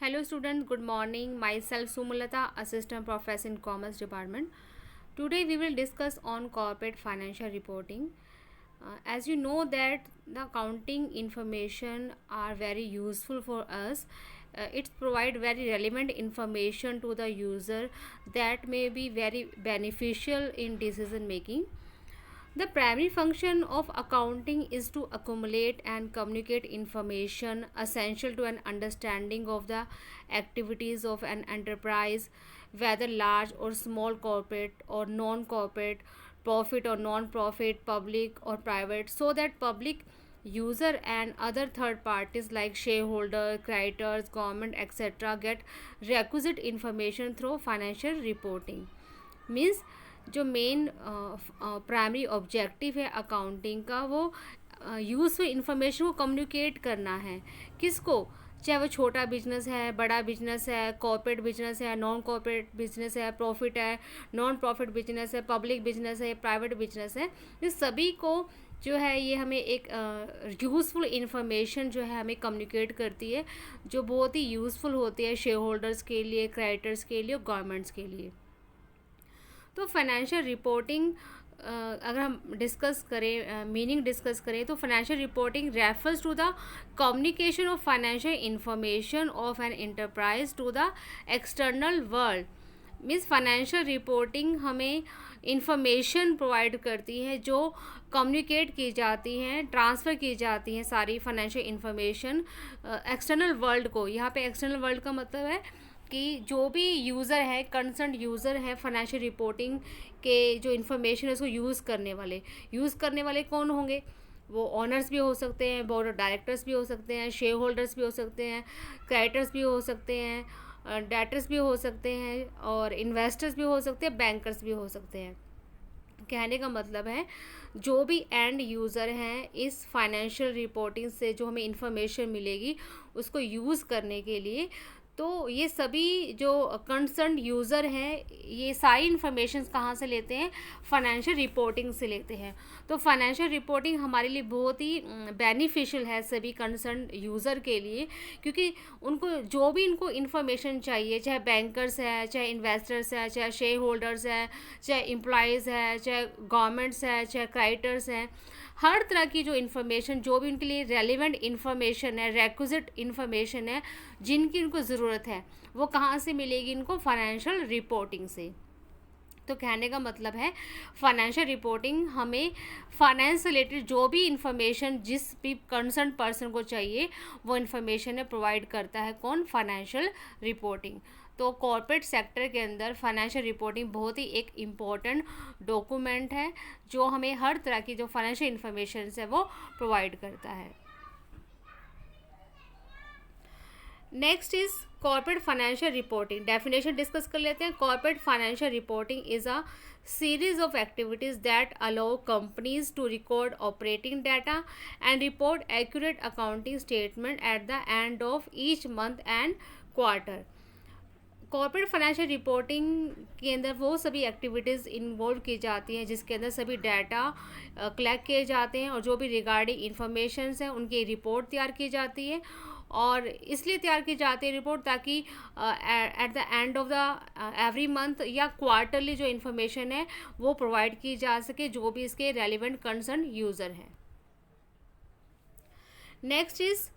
Hello students, good morning. Myself Sumulata, Assistant Professor in Commerce Department. Today we will discuss on corporate financial reporting. As you know that the accounting information are very useful for us. It provide very relevant information to the user that may be very beneficial in decision making. The primary function of accounting is to accumulate and communicate information essential to an understanding of the activities of an enterprise, whether large or small, corporate or non corporate, profit or non profit, public or private, so that public user and other third parties like shareholder, creditors, government, etc. get requisite information through financial reporting. Means जो main primary objective है accounting का वो useful information को communicate करना है किसको, चाहे वो छोटा बिजनेस है, बड़ा बिजनेस है, कॉर्पोरेट बिजनेस है, नॉन कॉर्पोरेट बिजनेस है, प्रॉफिट है, नॉन प्रॉफिट बिजनेस है, पब्लिक बिजनेस है, प्राइवेट बिजनेस है, इस सभी को जो है ये हमें एक यूज़फुल इंफॉर्मेशन जो है हमें कम्युनिकेट करती है, जो बहुत ही यूज़फुल होती है शेयर होल्डर्स के लिए, क्रेडिटर्स के लिए, गवर्नमेंट्स के लिए. तो फाइनेंशियल रिपोर्टिंग अगर हम डिस्कस करें, मीनिंग डिस्कस करें, तो financial reporting refers to the communication of financial information of an enterprise to the external world. Means financial reporting हमें इंफॉर्मेशन प्रोवाइड करती है जो कम्युनिकेट की जाती हैं, ट्रांसफ़र की जाती हैं सारी फाइनेंशियल इंफॉर्मेशन एक्सटर्नल वर्ल्ड को. यहाँ पे एक्सटर्नल वर्ल्ड का मतलब है कि जो भी यूज़र है, कंसर्न यूज़र है, फाइनेंशियल रिपोर्टिंग के जो इन्फॉर्मेशन है उसको यूज़ करने वाले कौन होंगे? वो ऑनर्स भी हो सकते हैं, बोर्ड ऑफ डायरेक्टर्स भी हो सकते हैं, शेयर होल्डर्स भी हो सकते हैं, क्रेडिटर्स भी हो सकते हैं, डेटर्स भी हो सकते हैं, और इन्वेस्टर्स भी हो सकते हैं, बैंकर्स भी हो सकते हैं. कहने का मतलब है जो भी एंड यूज़र हैं इस फाइनेंशियल रिपोर्टिंग से जो हमें इंफॉर्मेशन मिलेगी उसको यूज़ करने के लिए, तो ये सभी जो कंसर्न यूज़र हैं ये सारी इन्फॉर्मेशन कहाँ से लेते हैं? फाइनेंशियल रिपोर्टिंग से लेते हैं. तो फाइनेंशियल रिपोर्टिंग हमारे लिए बहुत ही बेनिफिशियल है सभी कंसर्न यूज़र के लिए, क्योंकि उनको जो भी इनको इन्फॉर्मेशन चाहिए, चाहे बैंकर्स है, चाहे इन्वेस्टर्स है, चाहे शेयर होल्डर्स है, चाहे एम्प्लॉयज़ है, चाहे गवर्नमेंट्स है, चाहे क्रेडिटर्स हैं, हर तरह की जो इन्फॉर्मेशन जो भी उनके लिए रेलिवेंट इन्फॉर्मेशन है, रेक्विजिट इन्फॉर्मेशन है जिनकी उनको ज़रूरत है, वो कहाँ से मिलेगी? इनको फाइनेंशियल रिपोर्टिंग से. तो कहने का मतलब है फाइनेंशियल रिपोर्टिंग हमें फाइनेंस से रिलेटेड जो भी इंफॉर्मेशन जिस भी कंसर्न पर्सन को चाहिए वो इन्फॉर्मेशन है प्रोवाइड करता है. कौन? Financial reporting. तो कॉर्पोरेट सेक्टर के अंदर फाइनेंशियल रिपोर्टिंग बहुत ही एक इम्पॉर्टेंट डॉक्यूमेंट है जो हमें हर तरह की जो फाइनेंशियल इन्फॉर्मेशन है वो प्रोवाइड करता है. Next is corporate financial reporting. Definition discuss कर लेते हैं. Corporate financial reporting is a series of activities that allow companies to record operating data and report accurate accounting statement at the end of each month and quarter. Corporate financial reporting के अंदर वो सभी activities involve की जाती हैं जिसके अंदर सभी डाटा कलेक्ट किए जाते हैं और जो भी रिगार्डिंग इंफॉर्मेशन हैं उनकी रिपोर्ट तैयार की जाती है. और इसलिए तैयार की जाती है रिपोर्ट ताकि at the end of the every month या क्वार्टरली जो इन्फॉर्मेशन है वो प्रोवाइड की जा सके जो भी इसके रेलिवेंट कंसर्न यूज़र हैं. Next is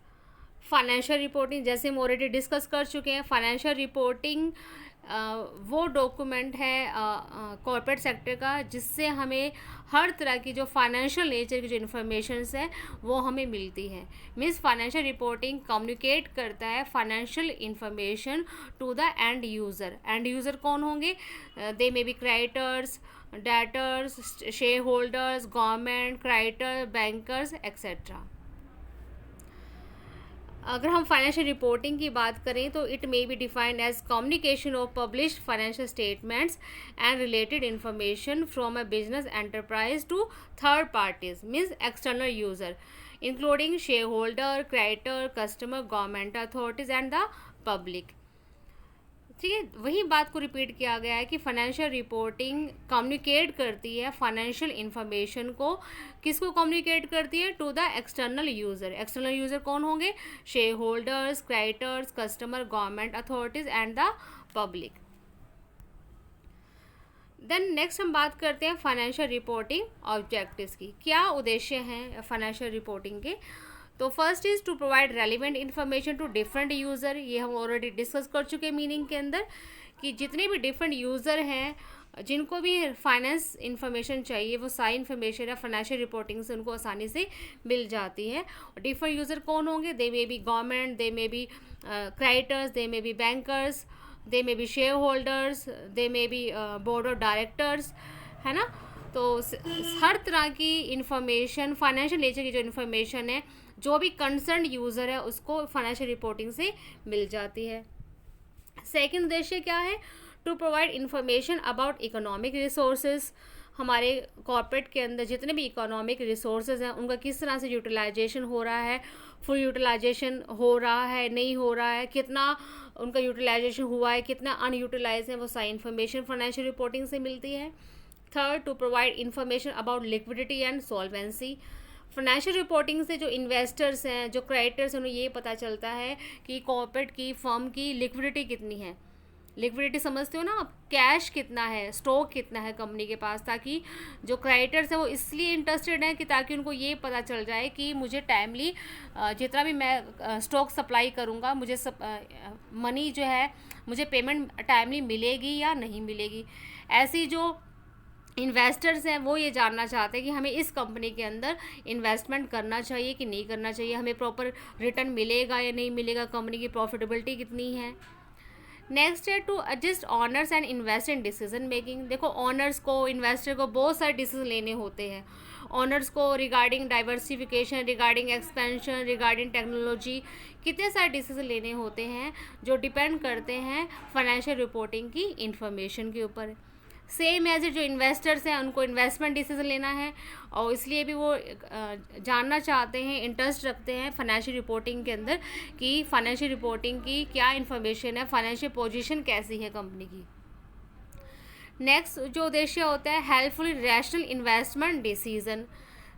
financial reporting. जैसे हम ऑलरेडी डिस्कस कर चुके हैं, फाइनेंशियल रिपोर्टिंग वो डॉक्यूमेंट है कॉर्पोरेट सेक्टर का जिससे हमें हर तरह की जो फाइनेंशियल नेचर की जो इन्फॉर्मेशंस है वो हमें मिलती है. मीन्स फाइनेंशियल रिपोर्टिंग कम्युनिकेट करता है financial information to the end user. End user कौन होंगे? They may be creditors, debtors, share holders, government, creditor, bankers etcetera. अगर हम फाइनेंशियल रिपोर्टिंग की बात करें तो it may be defined as communication of published financial statements and related information from a business enterprise to third parties means external user including share holder, creditor, customer, government authorities and the public. ठीक है, वही बात को repeat किया गया है कि financial reporting communicate करती है फाइनेंशियल इंफॉर्मेशन को, किसको कम्युनिकेट करती है, to the external user. External user कौन होंगे, shareholders, creditors, customer, government authorities and the public. Then next हम बात करते हैं फाइनेंशियल रिपोर्टिंग ऑब्जेक्टिव्स की। क्या उद्देश्य हैं फाइनेंशियल रिपोर्टिंग के? तो first is to provide relevant information to different user. ये हम ऑलरेडी डिस्कस कर चुके हैं मीनिंग के अंदर, कि जितने भी डिफरेंट यूज़र हैं जिनको भी फाइनेंस इन्फॉर्मेशन चाहिए, वो सारी इन्फॉर्मेशन है फाइनेंशियल रिपोर्टिंग से उनको आसानी से मिल जाती है। और डिफरेंट यूज़र कौन होंगे, they may be government, they may be creditors, they may be bankers, they may be share holders, they may be board of directors, है ना। तो हर तरह की इंफॉर्मेशन, फाइनेंशियल नेचर की जो इन्फॉर्मेशन है, जो भी कंसर्न यूज़र है उसको फाइनेंशियल रिपोर्टिंग से मिल जाती है। सेकंड उद्देश्य क्या है, to provide information about economic resources. हमारे कॉर्पोरेट के अंदर जितने भी इकोनॉमिक रिसोर्सेज हैं उनका किस तरह से यूटिलाइजेशन हो रहा है, फुल यूटिलाइजेशन हो रहा है, नहीं हो रहा है, कितना उनका यूटिलाइजेशन हुआ है, कितना अनयूटिलाइज है, वो सारी इन्फॉर्मेशन फाइनेंशियल रिपोर्टिंग से मिलती है। Third, to provide information about liquidity and solvency. Financial reporting से जो इन्वेस्टर्स हैं, जो क्रेडिटर्स हैं, उन्हें ये पता चलता है कि कॉर्पोरेट की फर्म की लिक्विडिटी कितनी है। लिक्विडिटी समझते हो ना आप, कैश कितना है, स्टॉक कितना है कंपनी के पास, ताकि जो क्रेडिटर्स हैं वो इसलिए इंटरेस्टेड हैं कि ताकि उनको ये पता चल जाए कि मुझे टाइमली जितना भी मैं स्टॉक सप्लाई करूँगा, मुझे मनी जो है, मुझे पेमेंट टाइमली मिलेगी या नहीं मिलेगी। ऐसी जो इन्वेस्टर्स हैं वो ये जानना चाहते हैं कि हमें इस कंपनी के अंदर इन्वेस्टमेंट करना चाहिए कि नहीं करना चाहिए, हमें प्रॉपर रिटर्न मिलेगा या नहीं मिलेगा, कंपनी की प्रॉफिटेबिलिटी कितनी है। नेक्स्ट है to adjust owners and invest in decision making. देखो, ऑनर्स को, इन्वेस्टर को बहुत सारे डिसीजन लेने होते हैं। ऑनर्स को regarding diversification, regarding expansion, regarding technology, कितने सारे डिसीजन लेने होते हैं जो डिपेंड करते हैं फाइनेंशियल रिपोर्टिंग की इंफॉर्मेशन के ऊपर। सेम एज जो इन्वेस्टर्स हैं उनको इन्वेस्टमेंट डिसीजन लेना है, और इसलिए भी वो जानना चाहते हैं, इंटरेस्ट रखते हैं फाइनेंशियल रिपोर्टिंग के अंदर कि फाइनेंशियल रिपोर्टिंग की क्या इन्फॉर्मेशन है, फाइनेंशियल पोजीशन कैसी है कंपनी की। नेक्स्ट जो उद्देश्य होता है, helpful rational investment decision.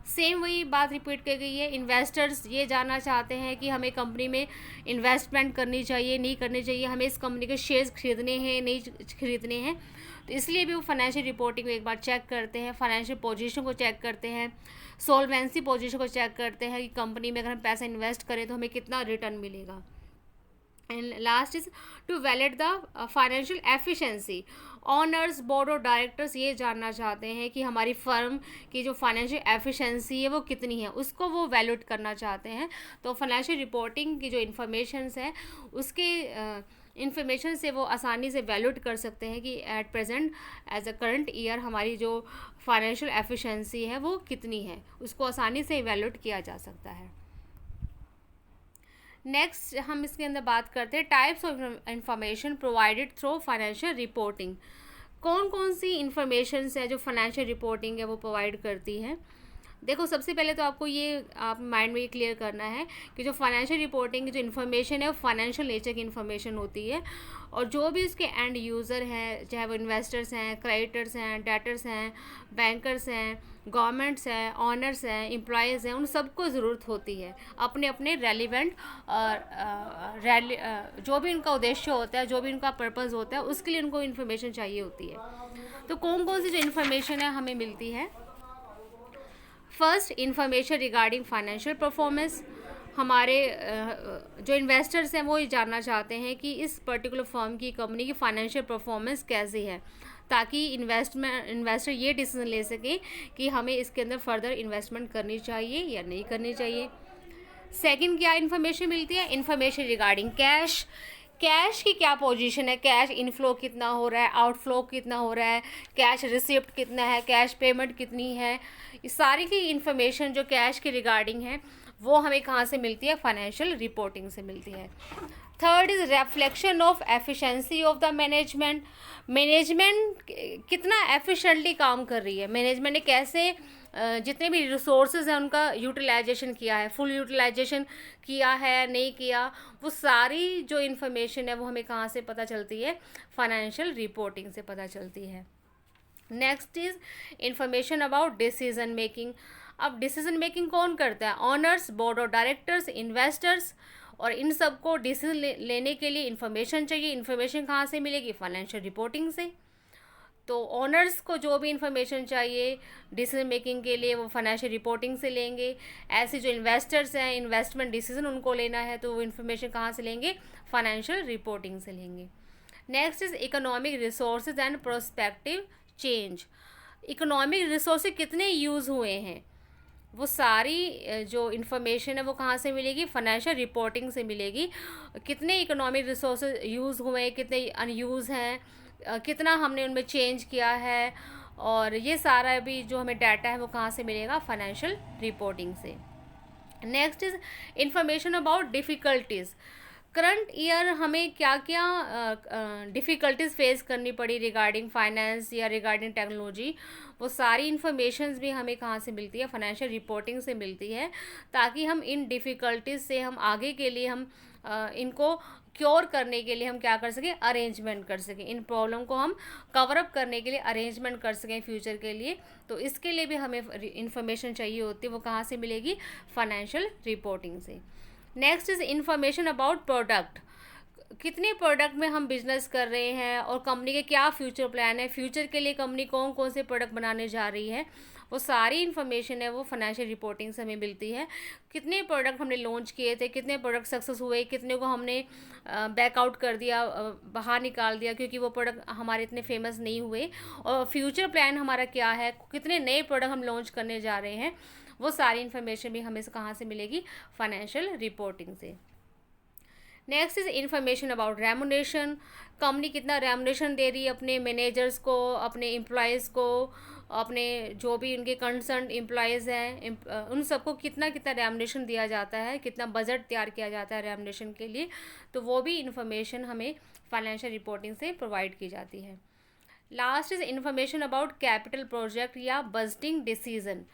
Same वही बात रिपीट की गई है। इन्वेस्टर्स ये जानना चाहते हैं कि हमें कंपनी में इन्वेस्टमेंट करनी चाहिए, नहीं करनी चाहिए, हमें इस कंपनी के शेयर्स खरीदने हैं, नहीं खरीदने हैं। तो इसलिए भी वो फाइनेंशियल रिपोर्टिंग को एक बार चेक करते हैं, फाइनेंशियल पोजीशन को चेक करते हैं, सॉल्वेंसी पोजीशन को चेक करते हैं कि कंपनी में अगर हम पैसा इन्वेस्ट करें तो हमें कितना रिटर्न मिलेगा। And last is to validate the financial efficiency. Owners, board of directors ये जानना चाहते हैं कि हमारी फर्म की जो फाइनेंशियल एफिशिएंसी है वो कितनी है, उसको वो वैल्यूट करना चाहते हैं। तो फाइनेंशियल रिपोर्टिंग की जो इन्फॉर्मेशंस है उसके इन्फॉर्मेशन से वो आसानी से वैल्यूट कर सकते हैं कि at present as a current year हमारी जो फाइनेंशियल एफिशिएंसी है वो कितनी है, उसको आसानी से वैल्यूट किया जा सकता है। नेक्स्ट हम इसके अंदर बात करते हैं types of information provided through financial reporting. कौन कौन सी इंफॉर्मेशन है जो फाइनेंशियल रिपोर्टिंग है वो प्रोवाइड करती है। देखो, सबसे पहले तो आपको ये आप माइंड में ये क्लियर करना है कि जो फाइनेंशियल रिपोर्टिंग की जो इन्फॉर्मेशन है वो फाइनेंशियल नेचर की इन्फॉर्मेशन होती है, और जो भी उसके एंड यूज़र हैं, चाहे वो इन्वेस्टर्स हैं, क्रेडिटर्स हैं, डेटर्स हैं, बैंकर्स हैं, गवर्नमेंट्स हैं, ऑनर्स हैं, एम्प्लॉयज़ हैं, उन सबको ज़रूरत होती है अपने अपने रेलिवेंट जो भी उनका उद्देश्य होता है, जो भी उनका पर्पज़ होता है, उसके लिए उनको इन्फॉर्मेशन चाहिए होती है। तो कौन कौन सी जो इन्फॉर्मेशन है हमें मिलती है। First, information regarding financial performance. हमारे जो इन्वेस्टर्स हैं वो ये जानना चाहते हैं कि इस पर्टिकुलर फर्म की, कंपनी की फाइनेंशियल परफॉर्मेंस कैसी है, ताकि इन्वेस्टर ये डिसीजन ले सके कि हमें इसके अंदर फर्दर इन्वेस्टमेंट करनी चाहिए या नहीं करनी चाहिए। सेकंड, क्या इन्फॉर्मेशन मिलती है, इन्फॉर्मेशन रिगार्डिंग कैश। कैश की क्या पोजीशन है, कैश इनफ्लो कितना हो रहा है, आउटफ्लो कितना हो रहा है, कैश रिसिप्ट कितना है, कैश पेमेंट कितनी है, इस सारी की इन्फॉर्मेशन जो कैश के रिगार्डिंग है वो हमें कहाँ से मिलती है, फाइनेंशियल रिपोर्टिंग से मिलती है। Third is reflection of efficiency of the management. Management कितना एफिशिएंटली काम कर रही है, मैनेजमेंट ने कैसे जितने भी रिसोर्सेज हैं उनका यूटिलाइजेशन किया है, फुल यूटिलाइजेशन किया है नहीं किया, वो सारी जो इन्फॉर्मेशन है वो हमें कहाँ से पता चलती है, फाइनेंशियल रिपोर्टिंग से पता चलती है। Next is information about decision making. अब डिसीजन मेकिंग कौन करता है? Honours, board of directors, investors, और इन सबको डिसीजन लेने के लिए इन्फॉर्मेशन चाहिए। इन्फॉर्मेशन कहाँ से मिलेगी? फाइनेंशियल रिपोर्टिंग से। तो ओनर्स को जो भी इंफॉर्मेशन चाहिए डिसीजन मेकिंग के लिए वो फाइनेंशियल रिपोर्टिंग से लेंगे। ऐसे जो इन्वेस्टर्स हैं, इन्वेस्टमेंट डिसीजन उनको लेना है तो वो इन्फॉर्मेशन कहाँ से लेंगे? फाइनेंशियल रिपोर्टिंग से लेंगे। Next is economic resources and prospective change. Economic resources कितने यूज़ हुए हैं वो सारी जो इन्फॉर्मेशन है वो कहाँ से मिलेगी? फाइनेंशियल रिपोर्टिंग से मिलेगी। कितने इकोनॉमिक रिसोर्सेज यूज़ हुए, कितने अनयूज़ हैं, कितना हमने उनमें चेंज किया है, और ये सारा भी जो हमें डाटा है वो कहाँ से मिलेगा? फाइनेंशियल रिपोर्टिंग से। Next is information about difficulties. Current year हमें क्या क्या डिफ़िकल्टीज़ फेस करनी पड़ी रिगार्डिंग फाइनेंस या रिगार्डिंग टेक्नोलॉजी, वो सारी इन्फॉर्मेशंस भी हमें कहाँ से मिलती है? फाइनेंशियल रिपोर्टिंग से मिलती है, ताकि हम इन डिफ़िकल्टीज़ से हम आगे के लिए हम इनको क्योर करने के लिए हम क्या कर सकें? अरेंजमेंट कर सकें, इन प्रॉब्लम को हम कवर अप करने के लिए अरेंजमेंट कर सकें फ्यूचर के लिए। तो इसके लिए भी हमें इन्फॉर्मेशन चाहिए होती है, वो कहाँ से मिलेगी? फाइनेंशियल रिपोर्टिंग से। Next is information about product. कितने प्रोडक्ट में हम बिजनेस कर रहे हैं और कंपनी के क्या फ्यूचर प्लान है, फ्यूचर के लिए कंपनी कौन कौन से प्रोडक्ट बनाने जा रही है, वो सारी इन्फॉर्मेशन है वो फाइनेंशियल रिपोर्टिंग से हमें मिलती है। कितने प्रोडक्ट हमने लॉन्च किए थे, कितने प्रोडक्ट सक्सेस हुए, कितने को हमने बैकआउट कर दिया, बाहर निकाल दिया क्योंकि वो प्रोडक्ट हमारे इतने फेमस नहीं हुए, और फ्यूचर प्लान हमारा क्या है, कितने नए प्रोडक्ट हम लॉन्च करने जा रहे हैं, वो सारी इन्फॉर्मेशन भी हमें कहाँ से मिलेगी? फाइनेंशियल रिपोर्टिंग से। Next is information about remuneration. Company कितना रेमुनेशन दे रही है अपने मैनेजर्स को, अपने एम्प्लॉयज़ को, अपने जो भी उनके कंसर्न एम्प्लॉयज़ हैं उन सबको कितना कितना रेमुनेशन दिया जाता है, कितना बजट तैयार किया जाता है रेमुनेशन के लिए, तो वो भी इंफॉर्मेशन हमें फाइनेंशियल रिपोर्टिंग से प्रोवाइड की जाती है। Last is information about capital project या बजटिंग डिसीजन।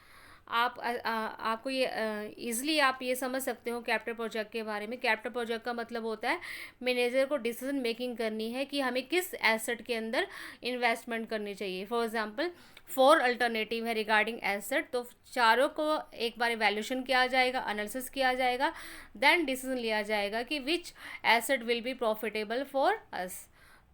आपको ये ईज़िली आप ये समझ सकते हो कैपिटल प्रोजेक्ट के बारे में। कैपिटल प्रोजेक्ट का मतलब होता है मैनेजर को डिसीजन मेकिंग करनी है कि हमें किस एसेट के अंदर इन्वेस्टमेंट करनी चाहिए। फॉर एग्जांपल 4 अल्टरनेटिव है रिगार्डिंग एसेट, तो चारों को एक बार वैल्यूएशन किया जाएगा, एनालिसिस किया जाएगा, देन डिसीजन लिया जाएगा कि which asset will be profitable for us.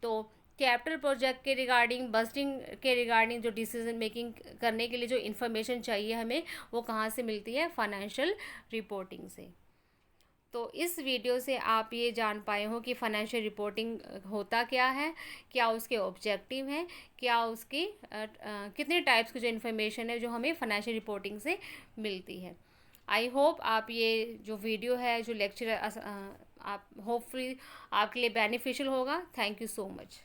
तो कैपिटल प्रोजेक्ट के रिगार्डिंग, बजटिंग के रिगार्डिंग जो डिसीजन मेकिंग करने के लिए जो इन्फॉर्मेशन चाहिए हमें, वो कहाँ से मिलती है? फाइनेंशियल रिपोर्टिंग से। तो इस वीडियो से आप ये जान पाए हो कि फाइनेंशियल रिपोर्टिंग होता क्या है, क्या उसके ऑब्जेक्टिव हैं, क्या उसकी कितने टाइप्स की जो इन्फॉर्मेशन है जो हमें फाइनेंशियल रिपोर्टिंग से मिलती है। आई होप आप ये जो वीडियो है, जो लेक्चर आप होपफुली आपके लिए बेनिफिशियल होगा। Thank you so much.